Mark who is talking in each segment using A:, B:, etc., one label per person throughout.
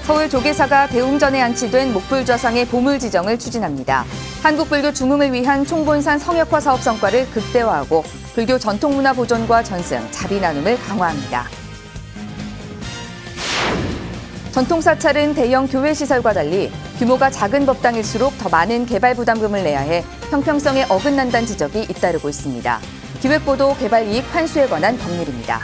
A: 서울 조계사가 대웅전에 안치된 목불좌상의 보물 지정을 추진합니다. 한국불교 중흥을 위한 총본산 성역화 사업 성과를 극대화하고 불교 전통문화 보존과 전승, 자비 나눔을 강화합니다. 전통사찰은 대형 교회 시설과 달리 규모가 작은 법당일수록 더 많은 개발 부담금을 내야 해 형평성에 어긋난다는 지적이 잇따르고 있습니다. 기획보도 개발이익 환수에 관한 법률입니다.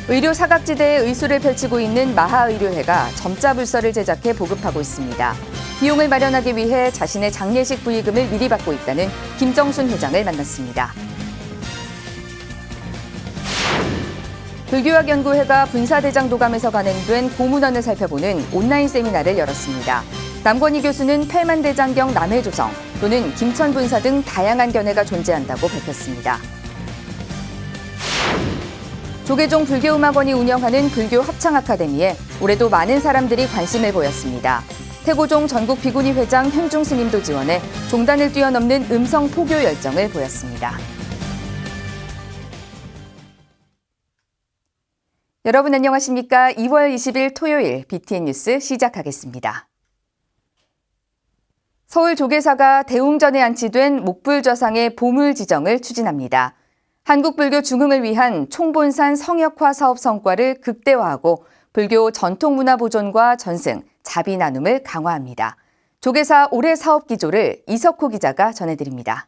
A: 의료 사각지대에 의술을 펼치고 있는 마하의료회가 점자 불서를 제작해 보급하고 있습니다. 비용을 마련하기 위해 자신의 장례식 부의금을 미리 받고 있다는 김정순 회장을 만났습니다. 불교학연구회가 분사대장도감에서 간행된 고문원을 살펴보는 온라인 세미나를 열었습니다. 남권희 교수는 팔만대장경 남해조성 또는 김천분사 등 다양한 견해가 존재한다고 밝혔습니다. 조계종 불교음악원이 운영하는 불교 합창아카데미에 올해도 많은 사람들이 관심을 보였습니다. 태고종 전국 비구니 회장 현중 스님도 지원해 종단을 뛰어넘는 음성 포교 열정을 보였습니다. 여러분 안녕하십니까? 2월 20일 토요일 BTN 뉴스 시작하겠습니다. 서울 조계사가 대웅전에 안치된 목불좌상의 보물 지정을 추진합니다. 한국불교 중흥을 위한 총본산 성역화 사업 성과를 극대화하고 불교 전통문화 보존과 전승, 자비 나눔을 강화합니다. 조계사 올해 사업 기조를 이석호 기자가 전해드립니다.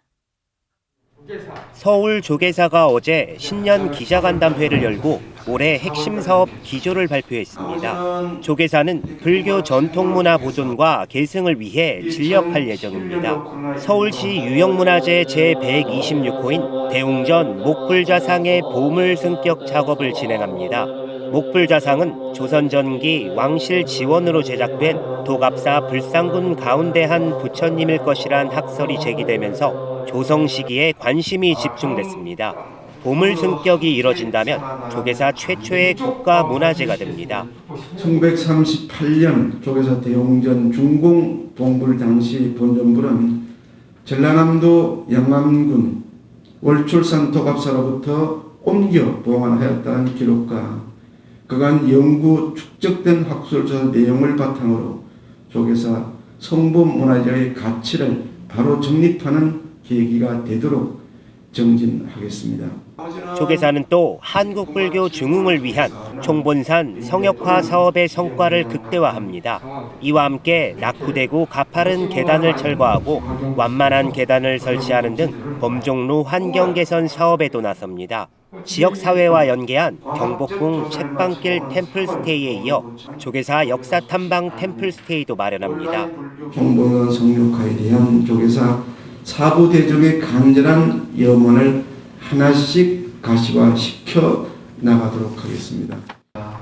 B: 서울 조계사가 어제 신년 기자간담회를 열고 올해 핵심 사업 기조를 발표했습니다. 조계사는 불교 전통문화 보존과 계승을 위해 진력할 예정입니다. 서울시 유형문화재 제126호인 대웅전 목불좌상의 보물 승격 작업을 진행합니다. 목불좌상은 조선 전기 왕실 지원으로 제작된 도갑사 불상군 가운데 한 부처님일 것이란 학설이 제기되면서 조성 시기에 관심이 집중됐습니다. 보물 승격이 이뤄진다면 조계사 최초의 국가문화재가 됩니다.
C: 1938년 조계사 대웅전 중공 동불 당시 본전불은 전라남도 영암군 월출산 도갑사로부터 옮겨 보관하였다는 기록과 그간 연구 축적된 학술조사 내용을 바탕으로 조계사 성범문화재의 가치를 바로 정립하는 계기가 되도록 정진하겠습니다.
B: 조계사는 또 한국불교 중흥을 위한 총본산 성역화 사업의 성과를 극대화합니다. 이와 함께 낙후되고 가파른 계단을 철거하고 완만한 계단을 설치하는 등 범종로 환경 개선 사업에도 나섭니다. 지역사회와 연계한 경복궁 책방길 템플스테이에 이어 조계사 역사탐방 템플스테이도 마련합니다.
C: 총본산 성역화에 대한 조계사 사부대종의 간절한 염원을 하나씩 가시화시켜 나가도록 하겠습니다.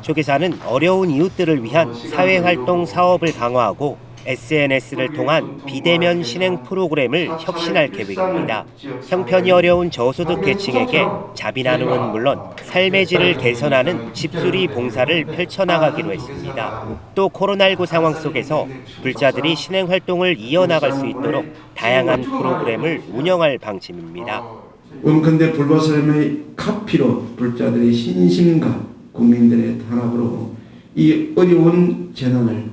B: 조계사는 어려운 이웃들을 위한 사회활동 사업을 강화하고 SNS를 통한 비대면 신행 프로그램을 혁신할 계획입니다. 형편이 어려운 저소득 계층에게 자비 나눔은 물론 삶의 질을 개선하는 집수리 봉사를 펼쳐나가기로 했습니다. 또 코로나19 상황 속에서 불자들이 신행 활동을 이어나갈 수 있도록 다양한 프로그램을 운영할 방침입니다.
C: 원컨대 불보살님의 카피로 불자들의 신심과 국민들의 단합으로 이 어려운 재난을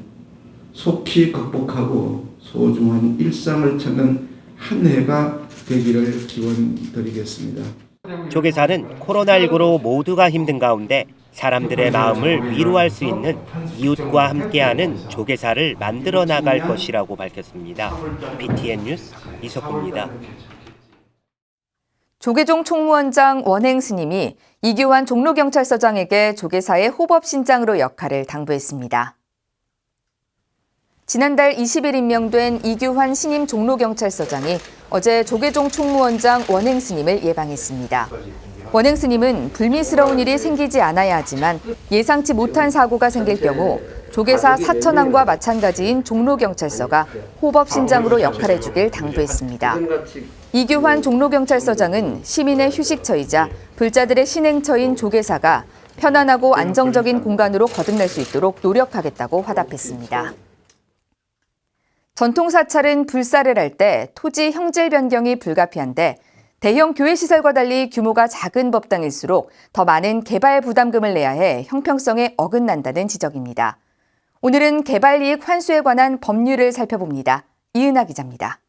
C: 속히 극복하고 소중한 일상을 찾는 한 해가 되기를 기원드리겠습니다.
B: 조계사는 코로나19로 모두가 힘든 가운데 사람들의 마음을 위로할 수 있는 이웃과 함께하는 조계사를 만들어 나갈 것이라고 밝혔습니다. BTN 뉴스 이석호입니다.
A: 조계종 총무원장 원행 스님이 이규환 종로경찰서장에게 조계사의 호법신장으로 역할을 당부했습니다. 지난달 20일 임명된 이규환 신임 종로경찰서장이 어제 조계종 총무원장 원행 스님을 예방했습니다. 원행 스님은 불미스러운 일이 생기지 않아야 하지만 예상치 못한 사고가 생길 경우 조계사 사천항과 마찬가지인 종로경찰서가 호법신장으로 역할해주길 당부했습니다. 이규환 종로경찰서장은 시민의 휴식처이자 불자들의 신행처인 조계사가 편안하고 안정적인 공간으로 거듭날 수 있도록 노력하겠다고 화답했습니다. 전통사찰은 불사를 할 때 토지 형질 변경이 불가피한데 대형 교회 시설과 달리 규모가 작은 법당일수록 더 많은 개발 부담금을 내야 해 형평성에 어긋난다는 지적입니다. 오늘은 개발이익 환수에 관한 법률을 살펴봅니다. 이은하 기자입니다.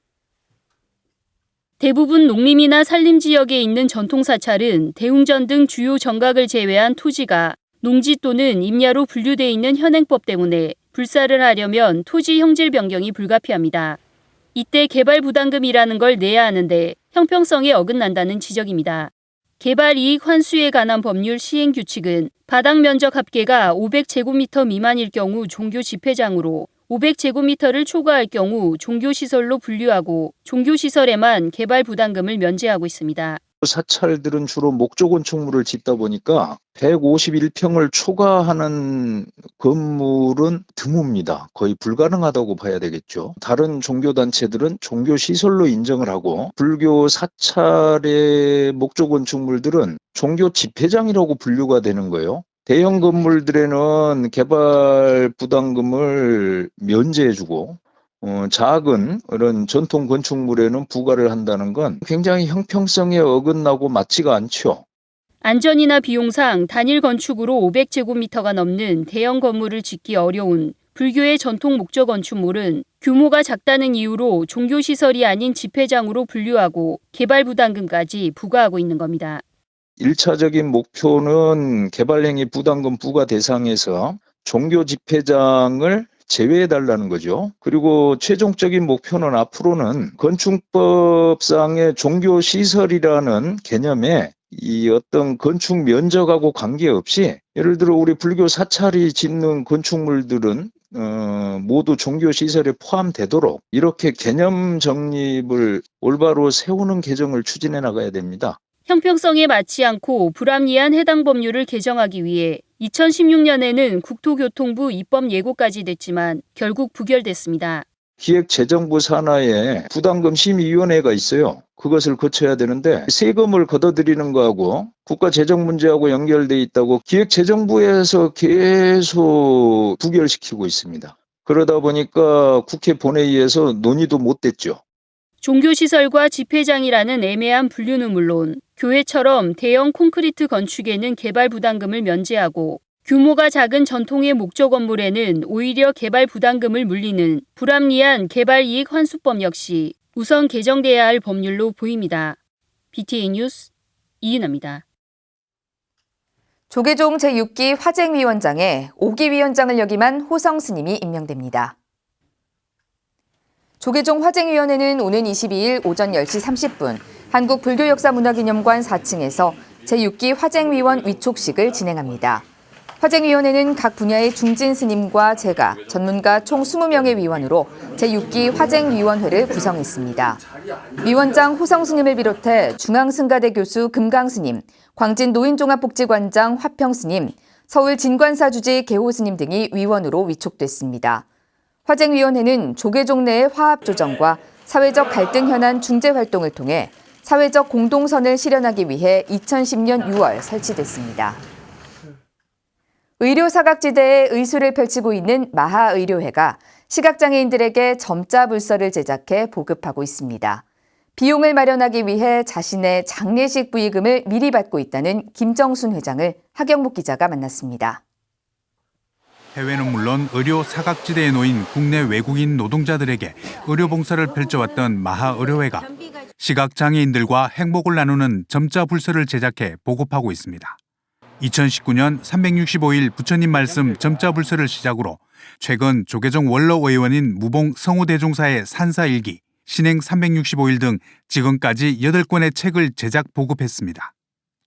D: 대부분 농림이나 산림 지역에 있는 전통사찰은 대웅전 등 주요 정각을 제외한 토지가 농지 또는 임야로 분류돼 있는 현행법 때문에 불사를 하려면 토지 형질 변경이 불가피합니다. 이때 개발 부담금이라는 걸 내야 하는데 형평성에 어긋난다는 지적입니다. 개발 이익 환수에 관한 법률 시행 규칙은 바닥 면적 합계가 500제곱미터 미만일 경우 종교 집회장으로 500제곱미터를 초과할 경우 종교시설로 분류하고 종교시설에만 개발 부담금을 면제하고 있습니다.
E: 사찰들은 주로 목조 건축물을 짓다 보니까 151평을 초과하는 건물은 드뭅니다. 거의 불가능하다고 봐야 되겠죠. 다른 종교단체들은 종교시설로 인정을 하고 불교 사찰의 목조 건축물들은 종교 집회장이라고 분류가 되는 거예요. 대형 건물들에는 개발 부담금을 면제해주고 작은 이런 전통 건축물에는 부과를 한다는 건 굉장히 형평성에 어긋나고 맞지가 않죠.
D: 안전이나 비용상 단일 건축으로 500제곱미터가 넘는 대형 건물을 짓기 어려운 불교의 전통 목조 건축물은 규모가 작다는 이유로 종교시설이 아닌 집회장으로 분류하고 개발 부담금까지 부과하고 있는 겁니다.
E: 1차적인 목표는 개발행위 부담금 부과 대상에서 종교 집회장을 제외해달라는 거죠. 그리고 최종적인 목표는 앞으로는 건축법상의 종교시설이라는 개념에 이 어떤 건축 면적하고 관계없이 예를 들어 우리 불교 사찰이 짓는 건축물들은 모두 종교시설에 포함되도록 이렇게 개념 정립을 올바로 세우는 개정을 추진해 나가야 됩니다.
D: 형평성에 맞지 않고 불합리한 해당 법률을 개정하기 위해 2016년에는 국토교통부 입법 예고까지 됐지만 결국 부결됐습니다.
E: 기획재정부 산하에 부담금 심의위원회가 있어요. 그것을 거쳐야 되는데 세금을 걷어들이는 거하고 국가재정 문제하고 연결돼 있다고 기획재정부에서 계속 부결시키고 있습니다. 그러다 보니까 국회 본회의에서 논의도 못 됐죠.
D: 종교시설과 집회장이라는 애매한 분류는 물론 교회처럼 대형 콘크리트 건축에는 개발 부담금을 면제하고 규모가 작은 전통의 목조 건물에는 오히려 개발 부담금을 물리는 불합리한 개발 이익 환수법 역시 우선 개정돼야 할 법률로 보입니다. BTA 뉴스 이은하입니다.
A: 조계종 제6기 화쟁위원장에 5기 위원장을 역임한 호성 스님이 임명됩니다. 조계종 화쟁위원회는 오는 22일 오전 10시 30분 한국불교역사문화기념관 4층에서 제6기 화쟁위원 위촉식을 진행합니다. 화쟁위원회는 각 분야의 중진 스님과 제가 전문가 총 20명의 위원으로 제6기 화쟁위원회를 구성했습니다. 위원장 호성 스님을 비롯해 중앙승가대 교수 금강 스님, 광진 노인종합복지관장 화평 스님, 서울 진관사 주지 개호 스님 등이 위원으로 위촉됐습니다. 화쟁위원회는 조계종 내의 화합 조정과 사회적 갈등 현안 중재 활동을 통해 사회적 공동선을 실현하기 위해 2010년 6월 설치됐습니다. 의료사각지대에 의술을 펼치고 있는 마하의료회가 시각장애인들에게 점자 불서를 제작해 보급하고 있습니다. 비용을 마련하기 위해 자신의 장례식 부의금을 미리 받고 있다는 김정순 회장을 하경목 기자가 만났습니다.
F: 해외는 물론 의료 사각지대에 놓인 국내 외국인 노동자들에게 의료봉사를 펼쳐왔던 마하의료회가 시각장애인들과 행복을 나누는 점자 불서를 제작해 보급하고 있습니다. 2019년 365일 부처님 말씀 점자 불서를 시작으로 최근 조계종 원로의원인 무봉 성우대종사의 산사일기, 신행 365일 등 지금까지 8권의 책을 제작 보급했습니다.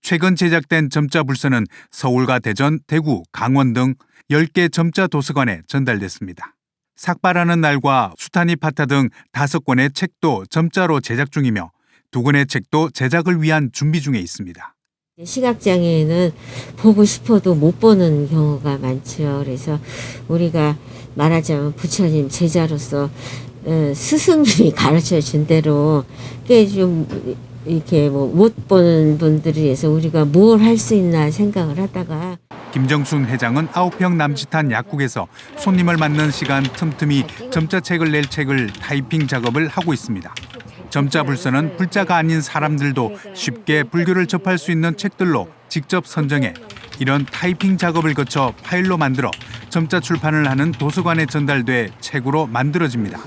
F: 최근 제작된 점자 불서는 서울과 대전, 대구, 강원 등 10개 점자 도서관에 전달됐습니다. 삭발하는 날과 수타니 파타 등 5권의 책도 점자로 제작 중이며 2권의 책도 제작을 위한 준비 중에 있습니다.
G: 시각장애인은 보고 싶어도 못 보는 경우가 많죠. 그래서 우리가 말하자면 부처님 제자로서 스승님이 가르쳐 준 대로 꽤 좀 이렇게 못 보는 분들을 위해서 우리가 뭘 할 수 있나 생각을 하다가
F: 김정순 회장은 9평 남짓한 약국에서 손님을 맞는 시간 틈틈이 점자책을 낼 책을 타이핑 작업을 하고 있습니다. 점자 불서는 불자가 아닌 사람들도 쉽게 불교를 접할 수 있는 책들로 직접 선정해 이런 타이핑 작업을 거쳐 파일로 만들어 점자 출판을 하는 도서관에 전달돼 책으로 만들어집니다.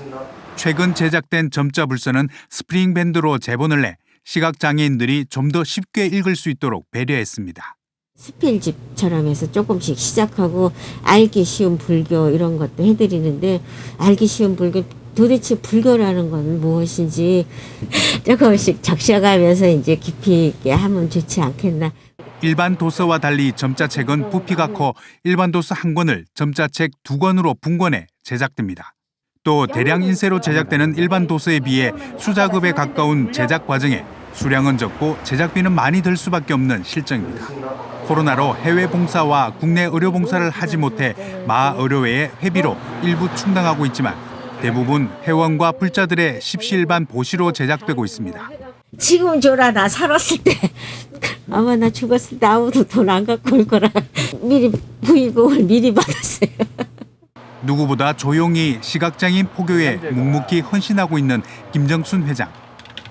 F: 최근 제작된 점자 불서는 스프링 밴드로 제본을 내 시각장애인들이 좀 더 쉽게 읽을 수 있도록 배려했습니다.
G: 스펠집처럼 해서 조금씩 시작하고 알기 쉬운 불교 이런 것도 해드리는데 알기 쉬운 불교 도대체 불교라는 건 무엇인지 조금씩 적셔가면서 이제 깊이 있게 하면 좋지 않겠나.
F: 일반 도서와 달리 점자책은 부피가 커 일반 도서 한 권을 점자책 2권으로 분권해 제작됩니다. 또 대량 인쇄로 제작되는 일반 도서에 비해 수작업에 가까운 제작 과정에 수량은 적고 제작비는 많이 들 수밖에 없는 실정입니다. 코로나로 해외 봉사와 국내 의료 봉사를 하지 못해 마하 의료회의 회비로 일부 충당하고 있지만 대부분 회원과 불자들의 십시일반 보시로 제작되고 있습니다.
G: 지금 줘라. 나 살았을 때 아마 나 죽었을 때 아무도 돈 안 갖고 올 거라 미리 부의금을 미리 받았어요.
F: 누구보다 조용히 시각장애인 포교에 묵묵히 헌신하고 있는 김정순 회장.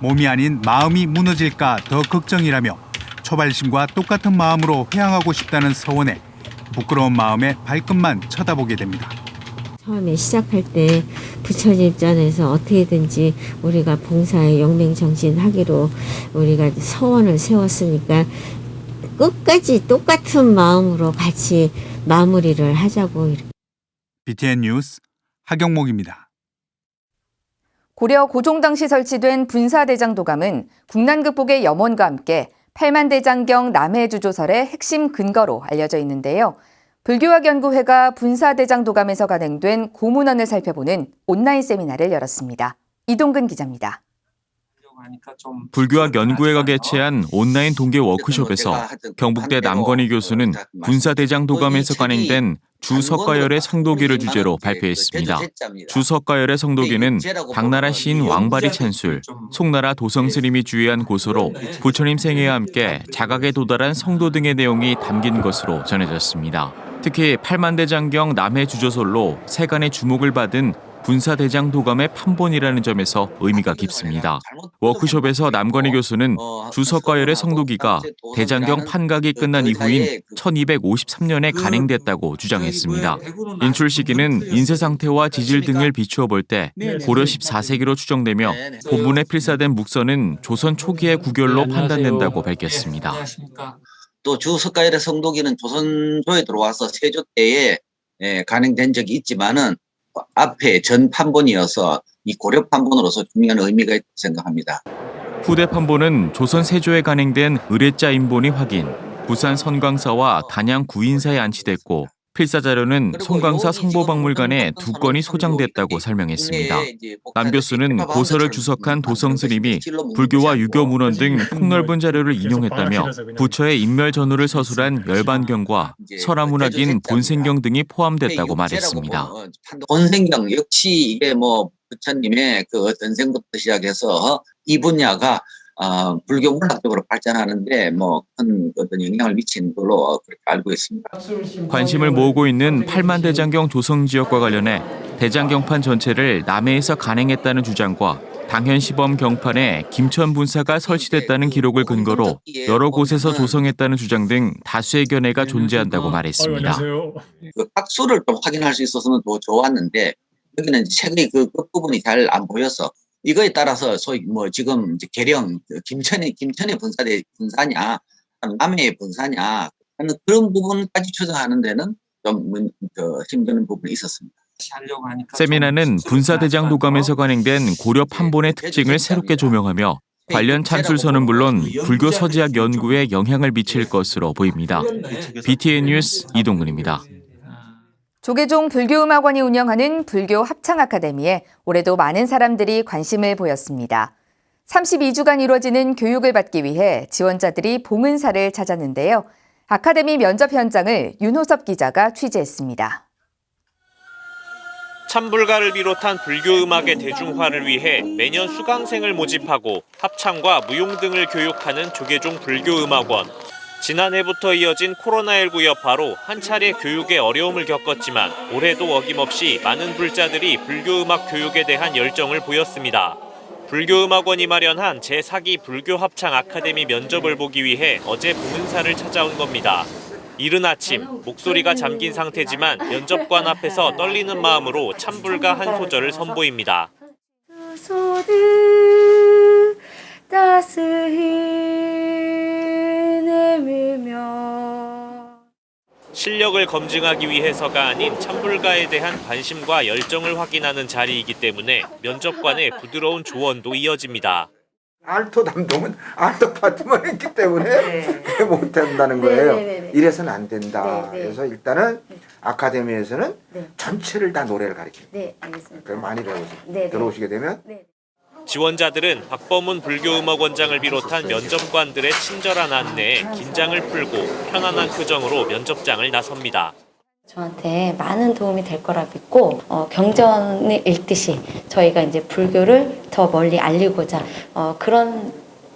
F: 몸이 아닌 마음이 무너질까 더 걱정이라며 초발심과 똑같은 마음으로 회항하고 싶다는 서원에 부끄러운 마음에 발끝만 쳐다보게 됩니다.
G: 처음에 시작할 때 부처님 입장에서 어떻게든지 우리가 봉사에 영맹정진 하기로 우리가 서원을 세웠으니까 끝까지 똑같은 마음으로 같이 마무리를 하자고.
F: BTN 뉴스 하경목입니다.
A: 고려 고종 당시 설치된 분사대장도감은 국난극복의 염원과 함께 팔만대장경 남해주조설의 핵심 근거로 알려져 있는데요. 불교학연구회가 분사대장도감에서 간행된 고문원을 살펴보는 온라인 세미나를 열었습니다. 이동근 기자입니다.
H: 불교학연구회가 개최한 온라인 동계 워크숍에서 경북대 남건희 교수는 분사대장도감에서 간행된 주석가열의 성도기를 주제로 발표했습니다. 주석가열의 성도기는 당나라 시인 왕발이 찬술, 송나라 도성스님이 주의한 고서로 부처님 생애와 함께 자각에 도달한 성도 등의 내용이 담긴 것으로 전해졌습니다. 특히 팔만대장경 남해주조설로 세간의 주목을 받은 분사대장도감의 판본이라는 점에서 의미가 깊습니다. 워크숍에서 남건희 교수는 주석가열의 성도기가 대장경 판각이 끝난 이후인 1253년에 간행됐다고 주장했습니다. 인출 시기는 인쇄 상태와 지질 등을 비추어 볼 때 고려 14세기로 추정되며 본문에 필사된 묵서는 조선 초기의 구결로 판단된다고 밝혔습니다.
I: 또 주석가열의 성도기는 조선조에 들어와서 세조 때에 간행된 적이 있지만은 앞에 전 판본이어서 이 고려 판본으로서 중요한 의미가 있다고 생각합니다.
H: 후대 판본은 조선 세조에 간행된 의례자 인본이 확인, 부산 선광사와 단양 구인사에 안치됐고 필사 자료는 송광사 성보박물관에 2건이 소장됐다고 설명했습니다. 남 교수는 고서를 주석한 도성스님이 불교와 유교 문헌 등 폭넓은 자료를 인용했다며 부처의 인멸 전후를 서술한 열반경과 설화문학인 본생경 등이 포함됐다고 말했습니다.
I: 본생경 역시 이게 부처님의 그 전생부터 시작해서 이 분야가 불교 문학적으로 발전하는데 큰 어떤 영향을 미친 걸로 그렇게 알고 있습니다.
H: 관심을 모으고 있는 팔만대장경 조성 지역과 관련해 대장경판 전체를 남해에서 간행했다는 주장과 당현 시범 경판에 김천 분사가 설치됐다는 기록을 근거로 여러 곳에서 조성했다는 주장 등 다수의 견해가 존재한다고 말했습니다.
I: 그 학수를 좀 확인할 수 있어서는 더 좋았는데 여기는 책의 그 끝부분이 잘 안 보여서 이거에 따라서 소위 지금 이제 계령 김천의 분사냐 남해의 분사냐 하는 그런 부분까지 추정하는 데는 좀 힘드는 부분이 있었습니다.
H: 세미나는 분사대장도감에서 간행된 고려 판본의 특징을 새롭게 조명하며 관련 찬술서는 물론 불교 서지학 연구에 영향을 미칠 것으로 보입니다. BTN 뉴스 이동근입니다.
A: 조계종 불교음악원이 운영하는 불교 합창아카데미에 올해도 많은 사람들이 관심을 보였습니다. 32주간 이루어지는 교육을 받기 위해 지원자들이 봉은사를 찾았는데요. 아카데미 면접 현장을 윤호섭 기자가 취재했습니다.
J: 찬불가를 비롯한 불교음악의 대중화를 위해 매년 수강생을 모집하고 합창과 무용 등을 교육하는 조계종 불교음악원. 지난해부터 이어진 코로나19 여파로 한 차례 교육에 어려움을 겪었지만 올해도 어김없이 많은 불자들이 불교음악 교육에 대한 열정을 보였습니다. 불교음악원이 마련한 제4기 불교합창 아카데미 면접을 보기 위해 어제 봉은사를 찾아온 겁니다. 이른 아침 목소리가 잠긴 상태지만 면접관 앞에서 떨리는 마음으로 찬불가 한 소절을 선보입니다. 실력을 검증하기 위해서가 아닌 찬불가에 대한 관심과 열정을 확인하는 자리이기 때문에 면접관의 부드러운 조언도 이어집니다.
K: 알토 담동은 알토 파트만 했기 때문에 그게 못한다는 거예요. 이래서는 안 된다. 그래서 일단은 아카데미에서는 전체를 다 노래를 가르칩니다.
L: 네, 알겠습니다.
K: 그럼 많이 배우세요. 들어오시게 되면.
J: 지원자들은 박범훈 불교음악원장을 비롯한 면접관들의 친절한 안내에 긴장을 풀고 편안한 표정으로 면접장을 나섭니다.
L: 저한테 많은 도움이 될 거라 믿고 경전을 읽듯이 저희가 이제 불교를 더 멀리 알리고자 그런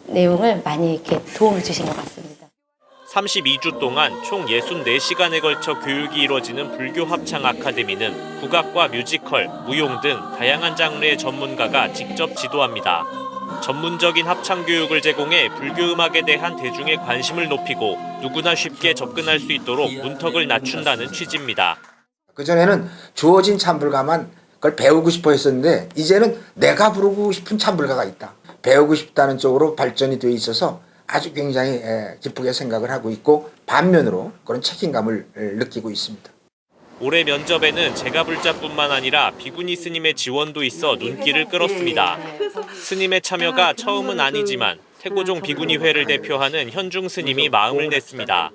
L: 내용을 많이 이렇게 도움을 주신 것 같습니다.
J: 32주 동안 총 64시간에 걸쳐 교육이 이루어지는 불교합창 아카데미는 국악과 뮤지컬, 무용 등 다양한 장르의 전문가가 직접 지도합니다. 전문적인 합창 교육을 제공해 불교음악에 대한 대중의 관심을 높이고 누구나 쉽게 접근할 수 있도록 문턱을 낮춘다는 취지입니다.
K: 그전에는 주어진 찬불가만 그걸 배우고 싶어 했었는데 이제는 내가 부르고 싶은 찬불가가 있다. 배우고 싶다는 쪽으로 발전이 돼 있어서 아주 굉장히 기쁘게 생각을 하고 있고 반면으로 그런 책임감을 느끼고 있습니다.
J: 올해 면접에는 제가불자뿐만 아니라 비구니 스님의 지원도 있어 눈길을 끌었습니다. 스님의 참여가 처음은 아니지만 태고종 비구니회를 대표하는 현중 스님이 마음을 냈습니다.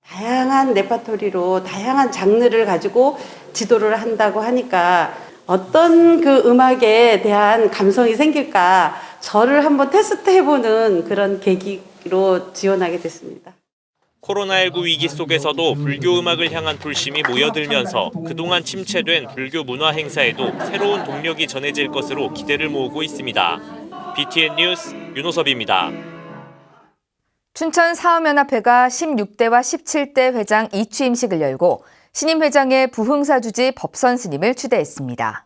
M: 다양한 레파토리로 다양한 장르를 가지고 지도를 한다고 하니까 어떤 그 음악에 대한 감성이 생길까 저를 한번 테스트해보는 그런 계기로 지원하게 됐습니다.
J: 코로나19 위기 속에서도 불교음악을 향한 불심이 모여들면서 그동안 침체된 불교 문화 행사에도 새로운 동력이 전해질 것으로 기대를 모으고 있습니다. BTN 뉴스 윤호섭입니다.
A: 춘천 사업연합회가 16대와 17대 회장 이취임식을 열고 신임 회장의 부흥사 주지 법선 스님을 추대했습니다.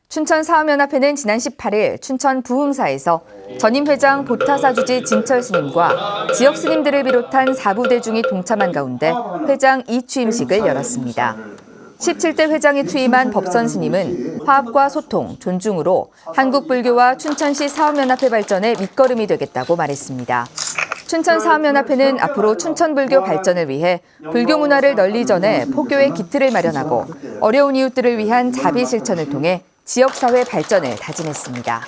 A: 춘천 사업연합회는 지난 18일 춘천 부흥사에서 전임 회장 보타사 주지 진철 스님과 지역 스님들을 비롯한 4부대중이 동참한 가운데 회장 이취임식을 열었습니다. 17대 회장에 취임한 법선 스님은 화합과 소통, 존중으로 한국 불교와 춘천시 사업연합회 발전의 밑거름이 되겠다고 말했습니다. 춘천 사업연합회는 앞으로 춘천 불교 발전을 위해 불교 문화를 널리 전해 포교의 기틀을 마련하고 어려운 이웃들을 위한 자비 실천을 통해 지역사회 발전을 다짐했습니다.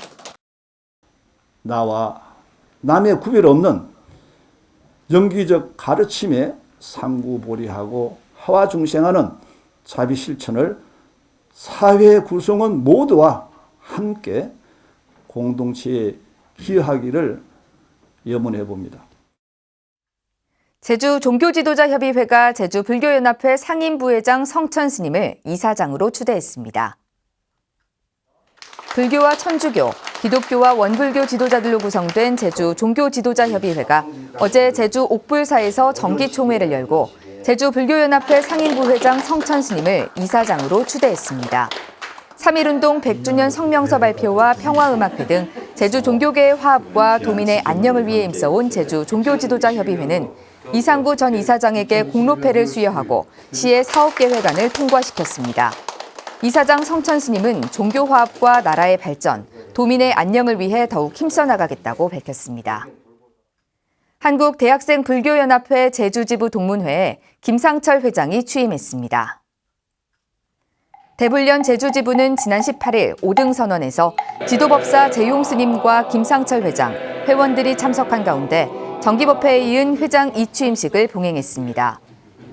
N: 나와 남의 구별 없는 영기적 가르침에 상구보리하고 하와중생하는 자비 실천을 사회 구성원 모두와 함께 공동체에 기여하기를 염원해 봅니다.
A: 제주 종교지도자협의회가 제주불교연합회 상임부회장 성천 스님을 이사장으로 추대했습니다. 불교와 천주교, 기독교와 원불교 지도자들로 구성된 제주 종교지도자협의회가 어제 제주 옥불사에서 정기총회를 열고 제주불교연합회 상임부회장 성천 스님을 이사장으로 추대했습니다. 3.1운동 100주년 성명서 발표와 평화음악회 등 제주 종교계의 화합과 도민의 안녕을 위해 힘써온 제주 종교지도자협의회는 이상구 전 이사장에게 공로패를 수여하고 시의 사업계획안을 통과시켰습니다. 이사장 성천 스님은 종교 화합과 나라의 발전, 도민의 안녕을 위해 더욱 힘써 나가겠다고 밝혔습니다. 한국대학생불교연합회 제주지부 동문회에 김상철 회장이 취임했습니다. 대불련 제주지부는 지난 18일 5등 선언에서 지도법사 재용 스님과 김상철 회장, 회원들이 참석한 가운데 정기법회에 이은 회장 이취임식을 봉행했습니다.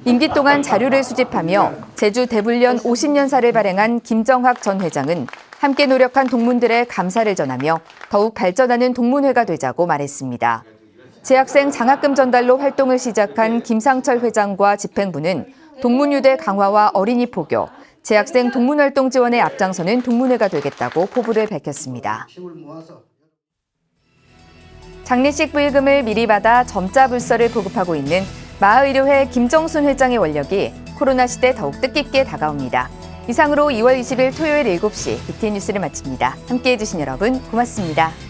A: 임기 동안 자료를 수집하며 제주 대불련 50년사를 발행한 김정학 전 회장은 함께 노력한 동문들의 감사를 전하며 더욱 발전하는 동문회가 되자고 말했습니다. 재학생 장학금 전달로 활동을 시작한 김상철 회장과 집행부는 동문유대 강화와 어린이 포교, 재학생 동문활동 지원에 앞장서는 동문회가 되겠다고 포부를 밝혔습니다. 장례식 부의금을 미리 받아 점자 불서를 보급하고 있는 마하의료회 김정순 회장의 원력이 코로나 시대 더욱 뜻깊게 다가옵니다. 이상으로 2월 20일 토요일 7시 BTN 뉴스를 마칩니다. 함께해 주신 여러분 고맙습니다.